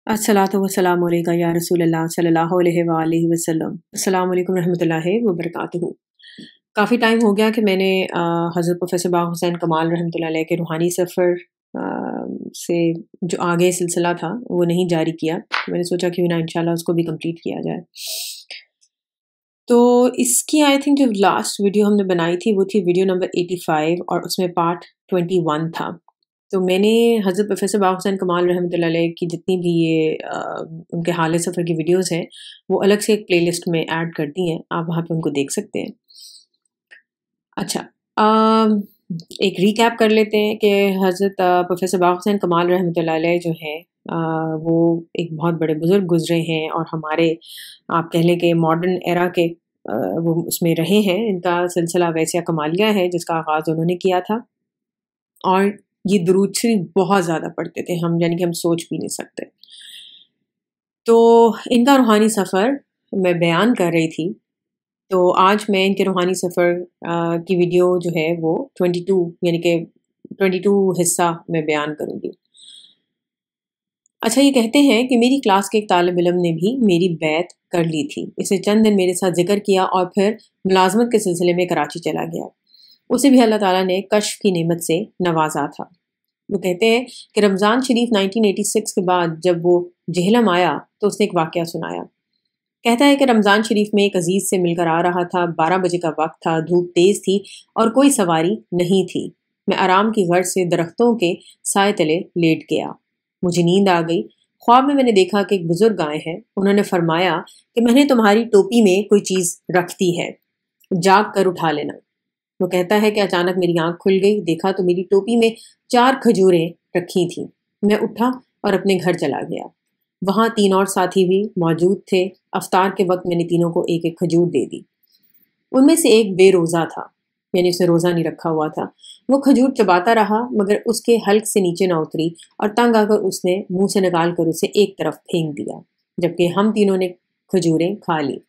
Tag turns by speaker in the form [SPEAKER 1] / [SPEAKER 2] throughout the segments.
[SPEAKER 1] अस्सलातु वस्सलामु अलैका या रसूल अल्लाह सल्लल्लाहु अलैहि वसल्लम। अस्सलामु अलैकुम रहमतुल्लाहि व बरकातुहू। काफ़ी टाइम हो गया कि मैंने हज़रत प्रोफ़ेसर बाक़ हुसैन कमाल रहमतुल्लाह अलैह के रूहानी सफ़र से जो आगे सिलसिला था वो नहीं जारी किया। मैंने सोचा कि ना इंशाल्लाह उसको भी कंप्लीट किया जाए। तो इसकी आई थिंक जो लास्ट वीडियो हमने बनाई थी वो थी वीडियो नंबर 85 और उसमें पार्ट 21 था। तो मैंने हज़रत प्रोफ़ेसर बाक़ हुसैन कमाल रहमतुल्लाह अलैह की जितनी भी उनके हाल सफ़र की वीडियोज़ हैं वो अलग से एक प्लेलिस्ट में ऐड कर दी हैं, आप वहाँ पे उनको देख सकते हैं। अच्छा, एक रीकैप कर लेते हैं कि हज़रत प्रोफ़ेसर बाक़ हुसैन कमाल रहमतुल्लाह अलैह जो हैं वो एक बहुत बड़े बुज़ुर्ग गुज़रे हैं और हमारे आप कह लें कि मॉडर्न एरा के वो उसमें रहे हैं। इनका सिलसिला वैसिया कमालिया है जिसका आगाज़ उन्होंने किया था और ये दुरूद शरीफ बहुत ज़्यादा पढ़ते थे हम, यानी कि हम सोच भी नहीं सकते। तो इनका रूहानी सफ़र मैं बयान कर रही थी, तो आज मैं इनके रूहानी सफ़र की वीडियो जो है वो 22 यानी कि 22 हिस्सा मैं बयान करूँगी। अच्छा, ये कहते हैं कि मेरी क्लास के एक तालिब इल्म ने भी मेरी बैत कर ली थी। इसने चंद दिन मेरे साथ ज़िक्र किया और फिर मुलाज़मत के सिलसिले में कराची चला गया। उसे भी अल्लाह ताला ने कश्फ की नेमत से नवाजा था। वो कहते हैं कि रमज़ान शरीफ 1986 के बाद जब वो जेहलम आया तो उसने एक वाक़या सुनाया। कहता है कि रमज़ान शरीफ में एक अजीज़ से मिलकर आ रहा था। 12 बजे का वक्त था, धूप तेज़ थी और कोई सवारी नहीं थी। मैं आराम की गर्ज से दरख्तों के साए तले लेट गया। मुझे नींद आ गई। ख्वाब में मैंने देखा कि एक बुजुर्ग आए हैं। उन्होंने फरमाया कि मैंने तुम्हारी टोपी में कोई चीज़ रख दी है, जाग कर उठा लेना। वो कहता है कि अचानक मेरी आंख खुल गई, देखा तो मेरी टोपी में 4 खजूरें रखी थीं। मैं उठा और अपने घर चला गया। वहाँ 3 और साथी भी मौजूद थे। अफ्तार के वक्त मैंने तीनों को एक एक खजूर दे दी। उनमें से एक बेरोज़ा था, यानी उसने रोज़ा नहीं रखा हुआ था। वो खजूर चबाता रहा मगर उसके हल्क से नीचे ना उतरी और तंग आकर उसने मुंह से निकाल कर उसे एक तरफ फेंक दिया, जबकि हम तीनों ने खजूरें खा ली।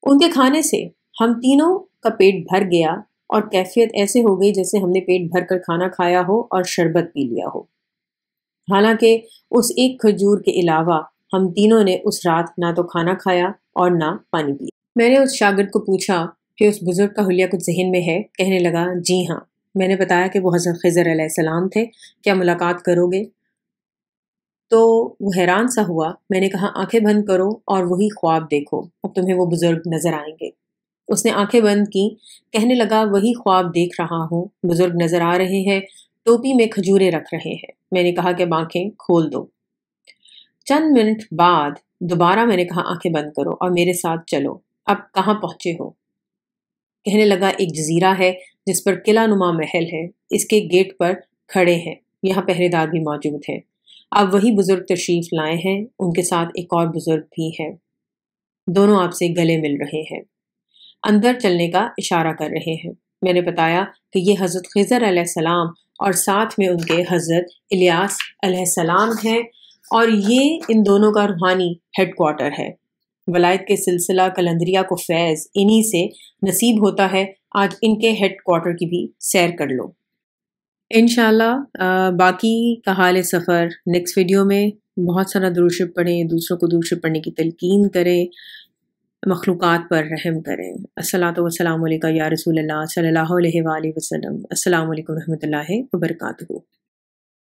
[SPEAKER 1] उनके खाने से हम तीनों का पेट भर गया और कैफियत ऐसे हो गई जैसे हमने पेट भर कर खाना खाया हो और शरबत पी लिया हो। हालांकि उस एक खजूर के अलावा हम तीनों ने उस रात ना तो खाना खाया और ना पानी पिया। मैंने उस शागिर्द को पूछा कि उस बुजुर्ग का हुलिया कुछ जहन में है। कहने लगा, जी हाँ। मैंने बताया कि वो हज़रत ख़िज़र अलैहिस्सलाम थे, क्या मुलाकात करोगे? तो वो हैरान सा हुआ। मैंने कहा, आंखें बंद करो और वही ख्वाब देखो, अब तुम्हें वो बुजुर्ग नजर आएंगे। उसने आंखें बंद की। कहने लगा, वही ख्वाब देख रहा हूँ, बुजुर्ग नजर आ रहे हैं, टोपी में खजूरें रख रहे हैं। मैंने कहा कि आंखें खोल दो। चंद मिनट बाद दोबारा मैंने कहा, आंखें बंद करो और मेरे साथ चलो। अब कहाँ पहुंचे हो? कहने लगा, एक जजीरा है जिस पर किला नुमा महल है, इसके गेट पर खड़े हैं, यहाँ पहरेदार भी मौजूद हैं। अब वही बुजुर्ग तशरीफ लाए हैं, उनके साथ एक और बुजुर्ग भी है, दोनों आपसे गले मिल रहे हैं, अंदर चलने का इशारा कर रहे हैं। मैंने बताया कि ये हज़रत ख़िज़र अलैहिस्सलाम और साथ में उनके हज़रत इलियास अलैहिस्सलाम हैं और ये इन दोनों का रूहानी हेडक्वार्टर है। वलायत के सिलसिला कलंदरिया को फैज़ इन्हीं से नसीब होता है। आज इनके हेडक्वार्टर की भी सैर कर लो। इंशाल्लाह बाकी का हाल सफ़र नेक्स्ट वीडियो में। बहुत सारा दुरूद शरीफ पढ़ें, दूसरों को दुरूद शरीफ पढ़ने की तलकीन करें, मखलूक़ात पर रहम करें। अस्सलातु वस्सलामु अलैका या रसूल अल्लाह सल्लल्लाहु अलैहि वसल्लम। अस्सलामु अलैकुम रहमतुल्लाहि व बरकातुहू।